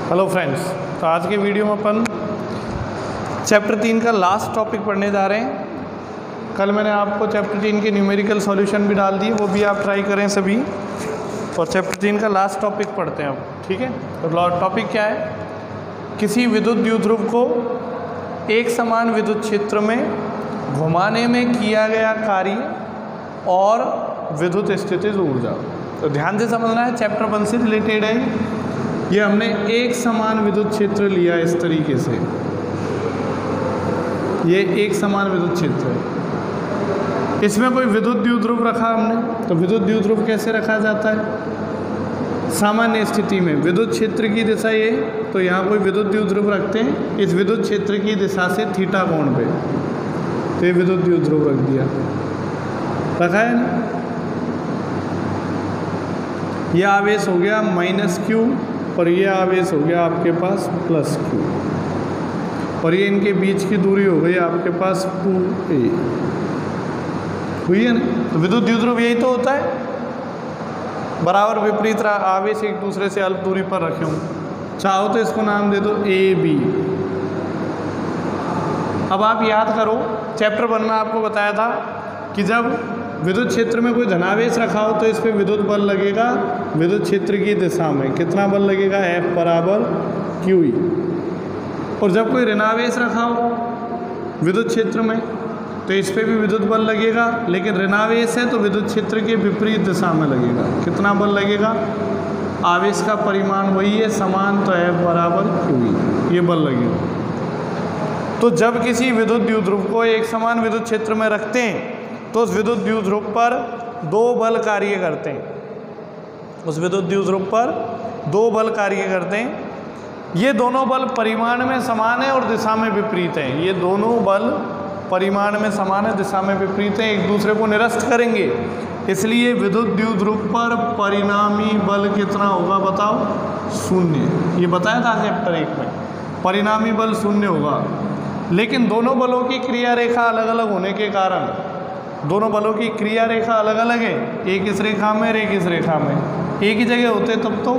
Hello friends, तो आज के वीडियो में अपन चैप्टर 3 का लास्ट टॉपिक पढ़ने जा रहे हैं। कल मैंने आपको चैप्टर 3 के न्यूमेरिकल सॉल्यूशन भी डाल दिए, वो भी आप ट्राई करें सभी। और चैप्टर 3 का लास्ट टॉपिक पढ़ते हैं अब, ठीक है। तो टॉपिक क्या है? किसी विद्युत द्विध्रुव को एक समान विद्युत क्षेत्र में घुमाने में किया गया कार्य और विद्युत स्थितिज ऊर्जा। तो ध्यान से समझना है, चैप्टर 1 से रिलेटेड है। ये हमने एक समान विद्युत क्षेत्र लिया इस तरीके से, ये एक समान विद्युत क्षेत्र है। इसमें कोई विद्युत द्विध्रुव रखा हमने, तो विद्युत द्विध्रुव कैसे रखा जाता है? सामान्य स्थिति में विद्युत क्षेत्र की दिशा ये, तो यहाँ कोई विद्युत द्विध्रुव रखते हैं इस विद्युत क्षेत्र की दिशा से थीटा कोण पे, तो ये विद्युत द्विध्रुव रख दिया, रखा है ना। यह आवेश हो गया -Q और ये आवेश हो गया आपके पास +Q, और ये इनके बीच की दूरी हो गई आपके पास 2a, हुई है ना। तो विद्युत द्विध्रुव यही तो होता है, बराबर विपरीत आवेश एक दूसरे से अल्प दूरी पर रखे हों। चाहो तो इसको नाम दे दो AB। अब आप याद करो, चैप्टर 1 में आपको बताया था कि जब विद्युत क्षेत्र में कोई धनावेश रखा हो तो इस पर विद्युत बल लगेगा विद्युत क्षेत्र की दिशा में। कितना बल लगेगा? F बराबर QE। और जब कोई ऋणावेश रखा हो विद्युत क्षेत्र में तो इस पर भी विद्युत बल लगेगा, लेकिन ऋणावेश है तो विद्युत क्षेत्र के विपरीत दिशा में लगेगा। कितना बल लगेगा? आवेश का परिमाण वही है, समान, तो F बराबर QE, ये बल लगेगा। तो जब किसी विद्युत द्विध्रुव को एक समान विद्युत क्षेत्र में रखते हैं तो उस विद्युत द्विध्रुव पर दो बल कार्य करते हैं, उस विद्युत द्विध्रुव पर दो बल कार्य करते हैं। ये दोनों बल परिमाण में समान है और दिशा में विपरीत हैं। ये दोनों बल परिमाण में समान है, दिशा में विपरीत हैं, एक दूसरे को निरस्त करेंगे। इसलिए विद्युत द्विध्रुव पर परिणामी बल कितना होगा बताओ? 0। ये बताया था चैप्टर 1 में, परिणामी बल 0 होगा। लेकिन दोनों बलों की क्रिया रेखा अलग अलग होने के कारण, दोनों बलों की क्रिया रेखा अलग अलग है, एक इस रेखा में और एक इस रेखा में। एक ही जगह होते तब तो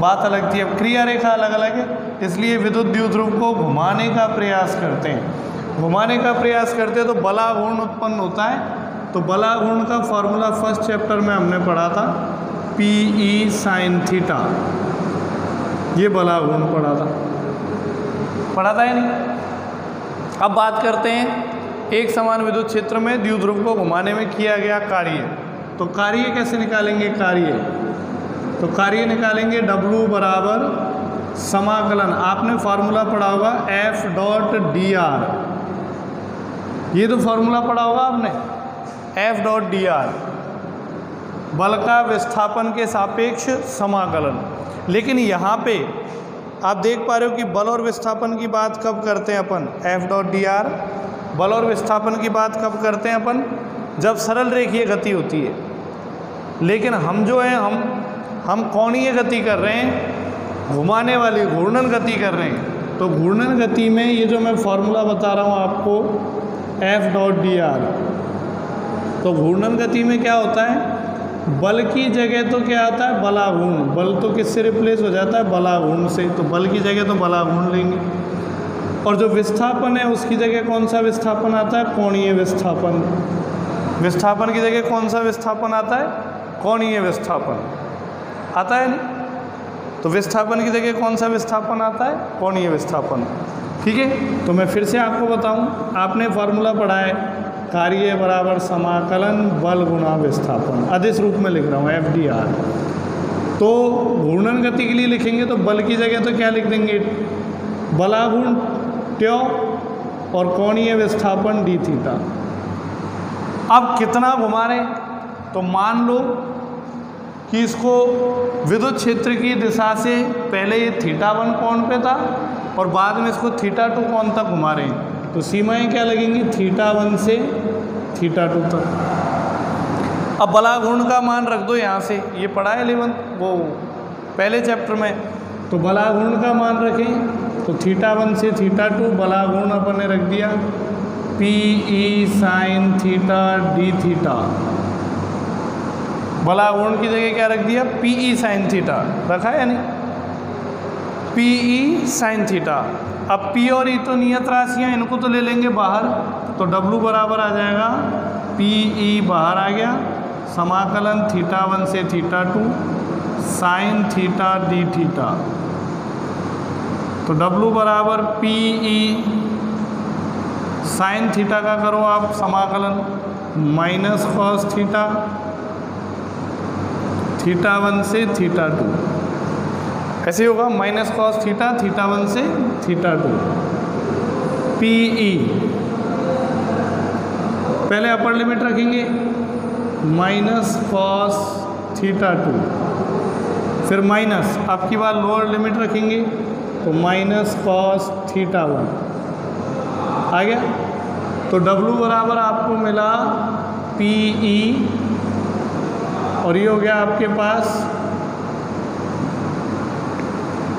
बात अलग थी, अब क्रिया रेखा अलग अलग है, इसलिए विद्युत द्विध्रुव को घुमाने का प्रयास करते हैं। घुमाने का प्रयास करते हैं तो बलाघूर्ण उत्पन्न होता है। तो बलाघूर्ण का फॉर्मूला फर्स्ट चैप्टर में हमने पढ़ा था, PE sin थीटा, ये बलाघूर्ण पढ़ा था या नहीं? अब बात करते हैं एक समान विद्युत क्षेत्र में द्विध्रुव को घुमाने में किया गया कार्य। तो कार्य कैसे निकालेंगे? तो कार्य निकालेंगे W बराबर समाकलन, आपने फार्मूला पढ़ा होगा F.dr, ये तो फार्मूला पढ़ा होगा आपने, F.dr, बल का विस्थापन के सापेक्ष समाकलन। लेकिन यहाँ पे आप देख पा रहे हो कि बल और विस्थापन की बात कब करते हैं अपन? F.dr, बल और विस्थापन की बात कब करते हैं अपन? जब सरल रेखीय गति होती है। लेकिन हम जो है हम कोणीय गति कर रहे हैं, घुमाने वाली घूर्णन गति कर रहे हैं। तो घूर्णन गति में ये जो मैं फॉर्मूला बता रहा हूँ आपको F.dr, तो घूर्णन गति में क्या होता है? बल की जगह तो क्या आता है? बलाघूर्ण। बल तो किससे रिप्लेस हो जाता है? बलाघूर्ण से। तो बल की जगह तो बलाघूर्ण लेंगे, और जो विस्थापन है उसकी जगह कौन सा विस्थापन आता है? कोणीय विस्थापन। विस्थापन की जगह कौन सा विस्थापन आता है? कोणीय विस्थापन आता है नहीं? तो विस्थापन की जगह कौन सा विस्थापन आता है? कोणीय विस्थापन। ठीक है, तो मैं फिर से आपको बताऊं, आपने फॉर्मूला पढ़ा है, कार्य बराबर समाकलन बल गुणा विस्थापन, अदिश रूप में लिख रहा हूँ F.dr। तो घूर्णन गति के लिए लिखेंगे तो बल की जगह तो क्या लिख देंगे? बलाघूर्ण ट्यो और कोणीय विस्थापन d थीटा। अब कितना घुमा रहे? तो मान लो कि इसको विद्युत क्षेत्र की दिशा से पहले ये θ1 कोण पे था और बाद में इसको θ2 कोण तक घुमा रहे हैं। तो सीमाएं क्या लगेंगी? θ1 से θ2 तक। अब बलाघूर्ण का मान रख दो यहाँ से, ये पढ़ा है 11 वो पहले चैप्टर में। तो बलाघूर्ण का मान रखें तो θ1 से θ2, बलाघूर्ण अपन ने रख दिया PE sin theta d theta. बलाघूर्ण की जगह क्या रख दिया? PE sin थीटा रखा है या नहीं? P E sine theta. अब पी और ई तो नियत राशियाँ, इनको तो ले लेंगे बाहर, तो डब्लू बराबर आ जाएगा पी ई बाहर आ गया, समाकलन θ1 से θ2 साइन थीटा डी थीटा। तो डब्लू बराबर पी ई साइन थीटा का करो आप समाकलन माइनस कॉस थीटा θ1 से θ2, ऐसे होगा माइनस कॉस थीटा θ1 से θ2 पी ई। पहले अपर लिमिट रखेंगे माइनस कॉस θ2, फिर माइनस, आपकी बार लोअर लिमिट रखेंगे तो माइनस कॉस θ1 आ गया। तो डब्लू बराबर आपको मिला पी ई, और ये हो गया आपके पास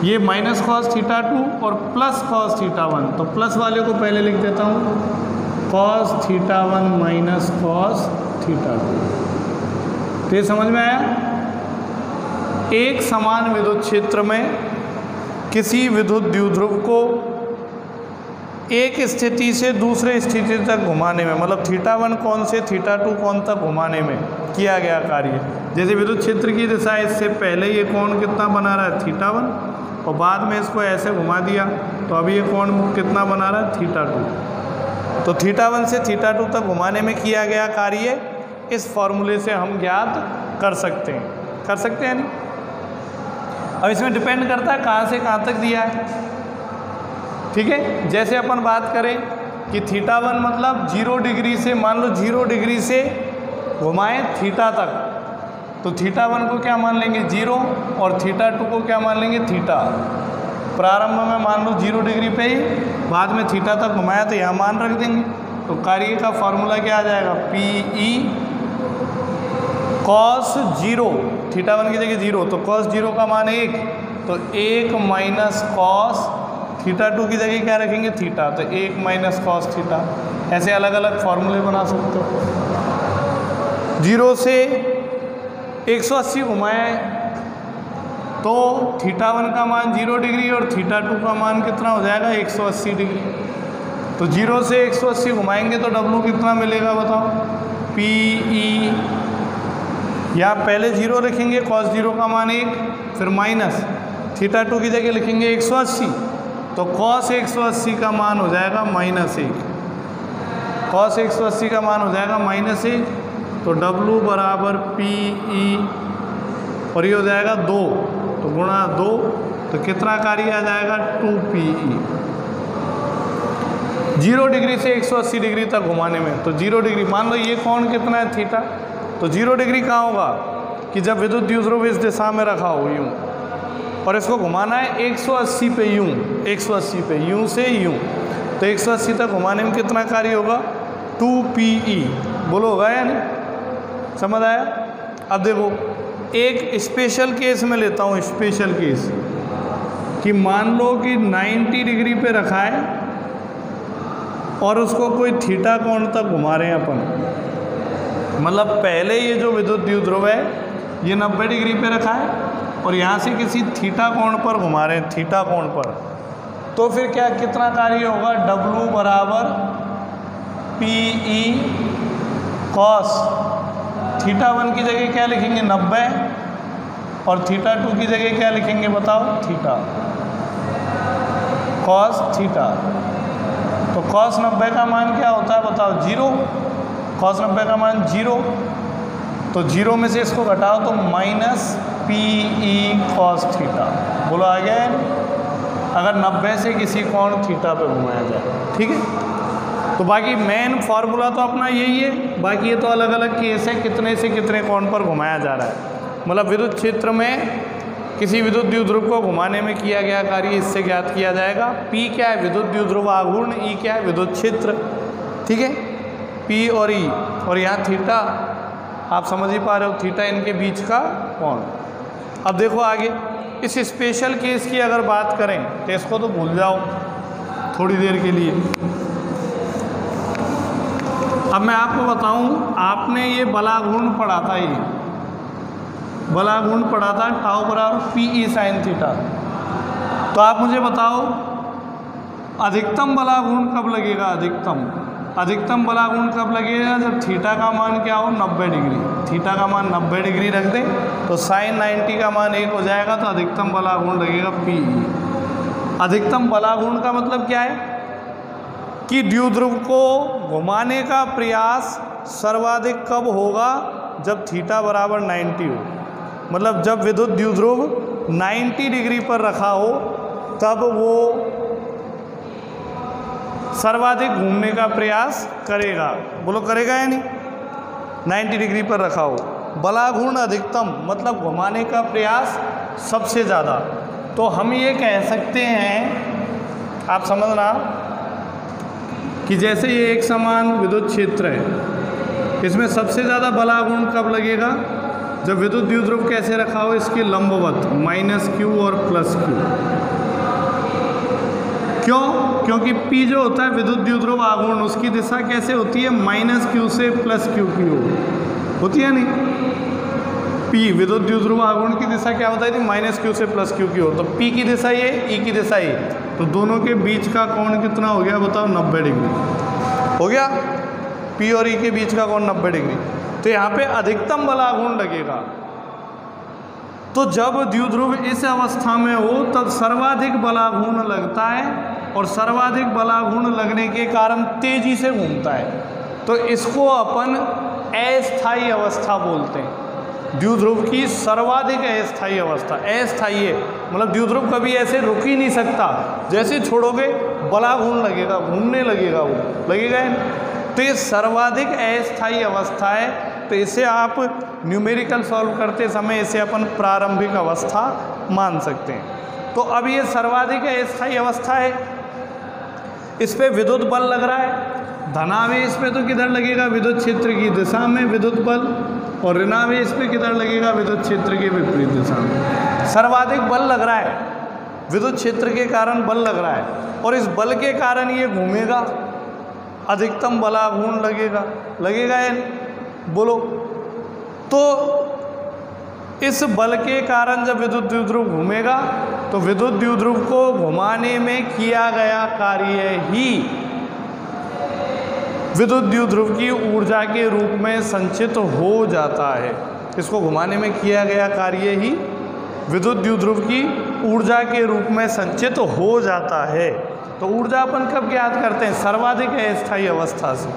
ये माइनस कॉस θ2 और प्लस कॉस θ1। तो प्लस वाले को पहले लिख देता हूँ, कॉस θ1 माइनस कॉस θ2। तो ये समझ में आया। एक समान विद्युत क्षेत्र में किसी विद्युत द्विध्रुव को एक स्थिति से दूसरे स्थिति तक घुमाने में, मतलब θ1 कोण से θ2 कोण तक घुमाने में किया गया कार्य। जैसे विद्युत क्षेत्र की दिशा, इससे पहले ये कोण कितना बना रहा है θ1, और बाद में इसको ऐसे घुमा दिया तो अभी ये कोण कितना बना रहा है θ2। तो θ1 से θ2 तक घुमाने में किया गया कार्य इस फॉर्मूले से हम ज्ञात कर सकते हैं नहीं। अब इसमें डिपेंड करता है कहाँ से कहाँ तक दिया है, ठीक है। जैसे अपन बात करें कि θ1 मतलब 0 डिग्री से, मान लो 0 डिग्री से घुमाएं थीटा तक, तो θ1 को क्या मान लेंगे 0 और θ2 को क्या मान लेंगे थीटा। प्रारंभ में मान लो 0 डिग्री पे ही, बाद में थीटा तक घुमाया तो यहाँ मान रख देंगे। तो कार्य का फॉर्मूला क्या आ जाएगा, पी ई कॉस 0, θ1 की जगह 0, तो कॉस 0 का मान 1, तो 1 माइनस कॉस θ2 की जगह क्या रखेंगे थीटा, तो 1 माइनस कॉस थीटा। ऐसे अलग अलग फॉर्मूले बना सकते हो। 0 से 180 घुमाए तो θ1 का मान 0 डिग्री और θ2 का मान कितना हो जाएगा 180 डिग्री। तो 0 से 180 घुमाएंगे तो डब्लू कितना मिलेगा बताओ, पी ई, यहाँ पहले 0 लिखेंगे, cos 0 का मान 1, फिर माइनस θ2 की जगह लिखेंगे 180, तो cos 180 का मान हो जाएगा -1, cos 180 का मान हो जाएगा -1, तो W बराबर पी ई, और ये हो जाएगा 2, तो गुणा 2, तो कितना कार्य आ जाएगा 2PE। 0 डिग्री से 180 डिग्री तक घुमाने में, तो 0 डिग्री मान लो ये कोण कितना है थीटा, तो 0 डिग्री कहाँ होगा कि जब विद्युत द्विध्रुव इस दिशा में रखा हो यूँ, और इसको घुमाना है 180 पे यूँ, 180 पे यूँ से यूँ, तो 180 तक घुमाने में कितना कार्य होगा 2PE। बोलो होगा या नहीं, समझ आया। अब देखो एक स्पेशल केस में लेता हूँ, स्पेशल केस कि मान लो कि 90 डिग्री पे रखा है और उसको कोई थीटा कोण तक घुमा रहे हैं अपन, मतलब पहले ये जो विद्युत द्विध्रुव है ये 90 डिग्री पे रखा है और यहाँ से किसी थीटा कोण पर घुमा रहे हैं, थीटा कोण पर, तो फिर क्या कितना कार्य होगा W बराबर PE cos θ1 की जगह क्या लिखेंगे 90 और θ2 की जगह क्या लिखेंगे बताओ थीटा, cos थीटा। तो cos 90 का मान क्या होता है बताओ 0, cos 90 का मान 0, तो 0 में से इसको घटाओ तो -PE cos थीटा। बोलो आ गया है, अगर 90 से किसी कोण थीटा पे घुमाया जाए, ठीक है। तो बाकी मेन फार्मूला तो अपना यही है, बाकी ये तो अलग अलग केस है कितने से कितने कोण पर घुमाया जा रहा है। मतलब विद्युत क्षेत्र में किसी विद्युत द्विध्रुव को घुमाने में किया गया कार्य इससे ज्ञात किया जाएगा। P क्या है विद्युत द्विध्रुव आघूर्ण, E क्या है विद्युत क्षेत्र, ठीक है। P और E, और यहाँ थीटा आप समझ ही पा रहे हो, थीटा इनके बीच का कोण। अब देखो आगे इस स्पेशल केस की अगर बात करें तो इसको तो भूल जाओ थोड़ी देर के लिए। अब मैं आपको बताऊं, आपने ये बलाघूर्ण पढ़ा था, ये बलाघूर्ण पढ़ा था टाउ बराबर PE sin थीटा। तो आप मुझे बताओ अधिकतम बलागुण कब लगेगा? अधिकतम बलागुण कब लगेगा? जब थीटा का मान क्या हो? 90 डिग्री। थीटा का मान 90 डिग्री रख दें तो साइन 90 का मान 1 हो जाएगा, तो अधिकतम बलागुण लगेगा पी। अधिकतम बलागुण का मतलब क्या है कि द्विध्रुव को घुमाने का प्रयास सर्वाधिक कब होगा? जब थीटा बराबर 90 हो। मतलब जब विद्युत द्विध्रुव 90 डिग्री पर रखा हो तब वो सर्वाधिक घूमने का प्रयास करेगा। बोलो करेगा या नहीं? 90 डिग्री पर रखा हो। बलागुण अधिकतम मतलब घुमाने का प्रयास सबसे ज़्यादा। तो हम ये कह सकते हैं, आप समझना, कि जैसे ये एक समान विद्युत क्षेत्र है, इसमें सबसे ज़्यादा बलागुण कब लगेगा? जब विद्युत द्विध्रुव कैसे रखा हो? इसके लंबवत -q और +q। क्यों? क्योंकि P जो होता है विद्युत द्विध्रुव आघूर्ण, उसकी दिशा कैसे होती है? -q से +q की ओर होती है नहीं? P विद्युत द्विध्रुव आघूर्ण की दिशा क्या बताई थी? -q से +q की ओर। तो P की दिशा ये, E की दिशा ये, तो दोनों के बीच का कोण कितना हो गया बताओ? 90 डिग्री हो गया। P और E के बीच का कोण 90 डिग्री। तो यहाँ पे अधिकतम बलागुण लगेगा। तो जब द्विध्रुव इस अवस्था में हो तब सर्वाधिक बलागुण लगता है, और सर्वाधिक बलागुण लगने के कारण तेजी से घूमता है। तो इसको अपन अस्थायी अवस्था बोलते हैं। द्विध्रुव की सर्वाधिक अस्थायी अवस्था। अस्थायी है मतलब द्विध्रुव कभी ऐसे रुक ही नहीं सकता, जैसे छोड़ोगे बलागुण लगेगा, घूमने लगेगा, वो लगेगा। तो ये सर्वाधिक अस्थायी अवस्था है। तो इसे आप न्यूमेरिकल सॉल्व करते समय इसे अपन प्रारंभिक अवस्था मान सकते हैं। तो अब ये सर्वाधिक अस्थायी अवस्था है, इस पे विद्युत बल लग रहा है। धनावेश पे तो किधर लगेगा? विद्युत क्षेत्र की दिशा में विद्युत बल, और ऋणावेश पे किधर लगेगा? विद्युत क्षेत्र के विपरीत दिशा में। सर्वाधिक बल लग रहा है, विद्युत क्षेत्र के कारण बल लग रहा है, और इस बल के कारण ये घूमेगा, अधिकतम बलागुण लगेगा या नहीं? बोलो। तो इस बल के कारण जब विद्युत द्विध्रुव घूमेगा तो विद्युत द्विध्रुव को घुमाने में किया गया कार्य ही विद्युत द्विध्रुव की ऊर्जा के रूप में संचित हो जाता है। इसको घुमाने में किया गया कार्य ही विद्युत द्विध्रुव की ऊर्जा के रूप में संचित हो जाता है। तो ऊर्जा अपन कब ज्ञात करते हैं? सर्वाधिक अस्थायी अवस्था से,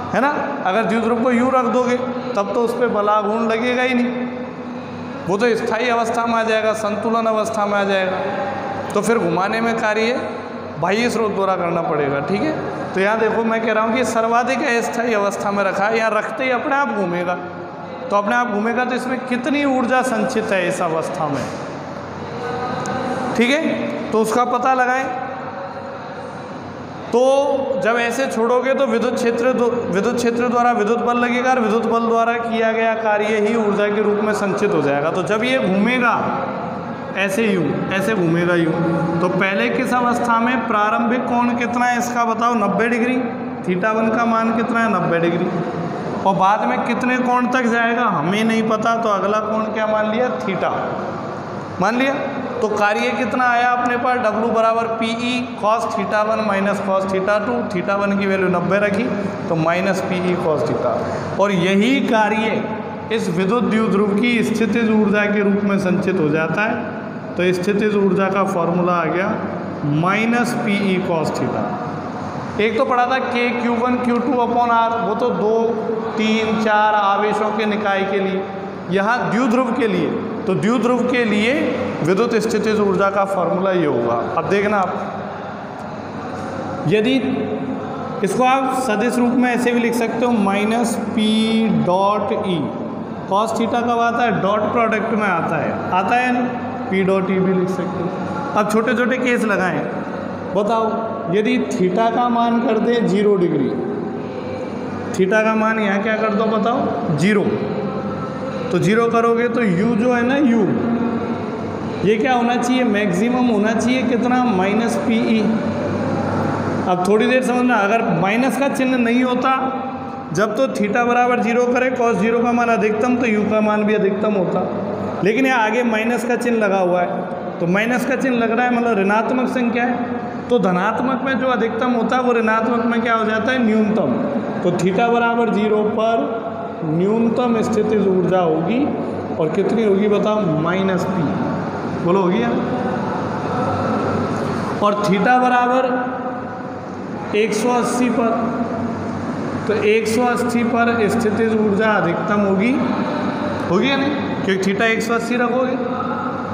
है ना। अगर द्विध्रुव को यूँ रख दोगे तब तो उस पर बलागुण लगेगा ही नहीं, वो तो स्थायी अवस्था में आ जाएगा, संतुलन अवस्था में आ जाएगा। तो फिर घुमाने में कार्य बाह्य स्रोत द्वारा करना पड़ेगा, ठीक है। तो यहाँ देखो मैं कह रहा हूँ कि सर्वाधिक अस्थायी अवस्था में रखा है, यहाँ रखते ही अपने आप घूमेगा। तो अपने आप घूमेगा तो इसमें कितनी ऊर्जा संचित है इस अवस्था में, ठीक है। तो उसका पता लगाएं। तो जब ऐसे छोड़ोगे तो विद्युत क्षेत्र द्वारा विद्युत बल लगेगा, और विद्युत बल द्वारा किया गया कार्य ही ऊर्जा के रूप में संचित हो जाएगा। तो जब ये घूमेगा ऐसे यूँ, ऐसे घूमेगा यूँ, तो पहले किस अवस्था में? प्रारंभिक कोण कितना है इसका बताओ? 90 डिग्री। θ1 का मान कितना है? 90 डिग्री। और बाद में कितने कोण तक जाएगा हमें नहीं पता, तो अगला कोण क्या मान लिया? थीटा मान लिया। तो कार्य कितना आया अपने पास? W बराबर PE cos θ1 माइनस cos θ2। θ1 की वैल्यू 90 रखी तो माइनस PE cos θ। और यही कार्य इस विद्युत द्विध्रुव की स्थितिज ऊर्जा के रूप में संचित हो जाता है। तो स्थितिज ऊर्जा का फॉर्मूला आ गया माइनस PE cos θ। एक तो पढ़ा था KQ1 Q2/R, वो तो 2, 3, 4 आवेशों के निकाय के लिए। यहाँ द्विध्रुव के लिए, तो द्विध्रुव के लिए विद्युत स्थितिज ऊर्जा का फॉर्मूला ये होगा। अब देखना आप, यदि इसको आप सदिश रूप में ऐसे भी लिख सकते हो माइनस P.E। cos θ कब आता है? डॉट प्रोडक्ट में आता है ना, P.E भी लिख सकते हो। अब छोटे छोटे केस लगाएं, बताओ यदि थीटा का मान कर दें 0 डिग्री, थीटा का मान यहाँ क्या कर दो बताओ? 0। तो 0 करोगे तो u जो है ना, u ये क्या होना चाहिए? मैक्सिमम होना चाहिए कितना? Minus PE। अब थोड़ी देर समझना, अगर माइनस का चिन्ह नहीं होता, जब तो थीटा बराबर 0 करे, cos 0 का मान अधिकतम, तो u का मान भी अधिकतम होता। लेकिन यहाँ आगे माइनस का चिन्ह लगा हुआ है, तो माइनस का चिन्ह लग रहा है, मतलब ऋणात्मक संख्या है। तो धनात्मक में जो अधिकतम होता है वो ऋणात्मक में क्या हो जाता है, न्यूनतम। तो थीटा बराबर 0 पर न्यूनतम स्थितिज ऊर्जा होगी, और कितनी होगी बताओ, -P। बोलो होगी यार। और थीटा बराबर 180 पर, तो 180 पर स्थितिज ऊर्जा अधिकतम होगी या नहीं, क्योंकि थीटा 180 रखोगे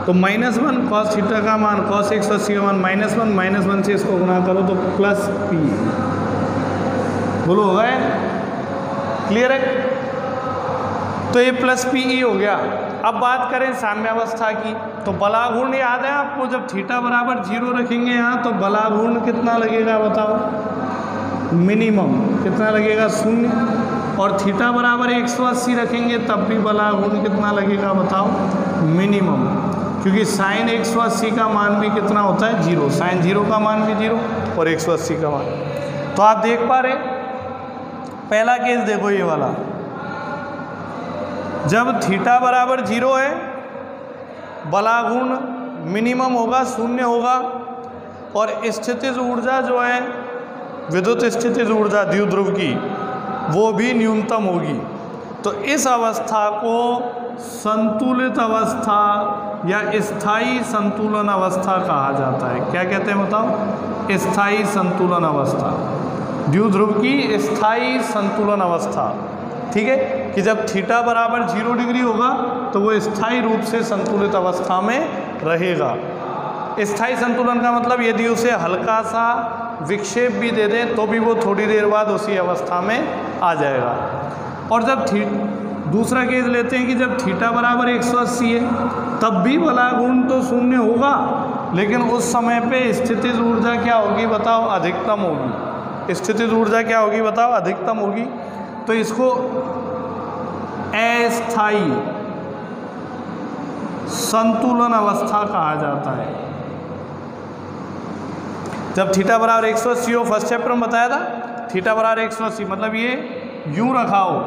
तो -1 cos थीटा का मान, cos 180 का मान -1 से इसको गुणा करो तो +P। बोलो होगा यार, क्लियर है। तो ये +PE हो गया। अब बात करें साम्यावस्था की, तो बलाघूर्ण याद है आपको, जब थीटा बराबर 0 रखेंगे यहाँ तो बलाघूर्ण कितना लगेगा बताओ, मिनिमम कितना लगेगा, 0। और थीटा बराबर 180 रखेंगे तब भी बलाघूर्ण कितना लगेगा बताओ, मिनिमम, क्योंकि साइन 180 का मान भी कितना होता है, 0। साइन 0 का मान भी 0 और 180 का मान। तो आप देख पा रहे, पहला केस देखो ये वाला, जब थीटा बराबर 0 है बलाघूर्ण मिनिमम होगा, 0 होगा, और स्थितिज ऊर्जा जो है विद्युत स्थितिज ऊर्जा द्विध्रुव की वो भी न्यूनतम होगी। तो इस अवस्था को संतुलित अवस्था या स्थायी संतुलन अवस्था कहा जाता है। क्या कहते हैं बताओ, स्थायी संतुलन अवस्था, द्विध्रुव की स्थायी संतुलन अवस्था। ठीक है, कि जब थीटा बराबर 0 डिग्री होगा तो वो स्थायी रूप से संतुलित अवस्था में रहेगा। स्थायी संतुलन का मतलब यदि उसे हल्का सा विक्षेप भी दे दें तो भी वो थोड़ी देर बाद उसी अवस्था में आ जाएगा। और जब दूसरा केस लेते हैं कि जब थीटा बराबर 180 है तब भी बलाघूर्ण तो 0 होगा, लेकिन उस समय पे स्थितिज ऊर्जा क्या होगी बताओ, अधिकतम होगी। स्थितिज ऊर्जा क्या होगी बताओ, अधिकतम होगी। तो इसको अस्थायी संतुलन अवस्था कहा जाता है। जब थीटा बराबर 180 हो, फर्स्ट चैप्टर में बताया था, थीटा बराबर 180 मतलब ये यूं रखा हो,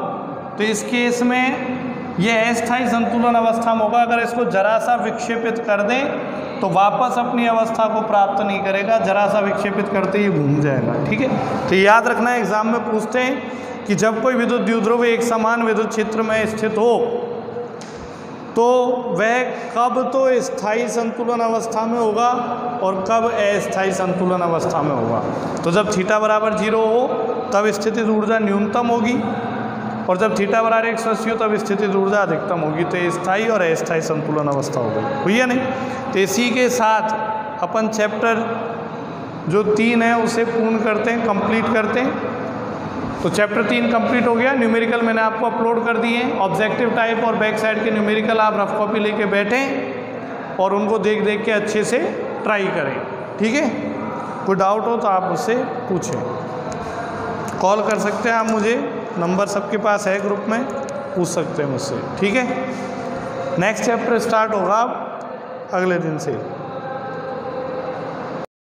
तो इस केस में ये अस्थायी संतुलन अवस्था में होगा। अगर इसको जरा सा विक्षेपित कर दें तो वापस अपनी अवस्था को प्राप्त नहीं करेगा, जरा सा विक्षेपित करते ही घूम जाएगा। ठीक है, तो याद रखना, एग्जाम में पूछते हैं कि जब कोई विद्युत द्विध्रुव एक समान विद्युत क्षेत्र में स्थित हो तो वह कब तो स्थायी संतुलन अवस्था में होगा और कब अस्थायी संतुलन अवस्था में होगा। तो जब थीटा बराबर 0 हो तब स्थितिज ऊर्जा न्यूनतम होगी, और जब थीटा बराबर 180 हो तब स्थितिज ऊर्जा अधिकतम होगी। तो स्थायी और अस्थायी संतुलन अवस्था हो गई, हुई है नहीं। तो इसी के साथ अपन चैप्टर जो 3 है उसे पूर्ण करते हैं, कंप्लीट करते हैं। तो चैप्टर 3 कंप्लीट हो गया। न्यूमेरिकल मैंने आपको अपलोड कर दिए हैं, ऑब्जेक्टिव टाइप और बैक साइड के न्यूमेरिकल आप रफ कॉपी लेके बैठें और उनको देख देख के अच्छे से ट्राई करें। ठीक है, कोई डाउट हो तो आप मुझसे पूछें, कॉल कर सकते हैं आप मुझे, नंबर सबके पास है ग्रुप में, पूछ सकते हैं मुझसे। ठीक है, नेक्स्ट चैप्टर स्टार्ट होगा अब अगले दिन से।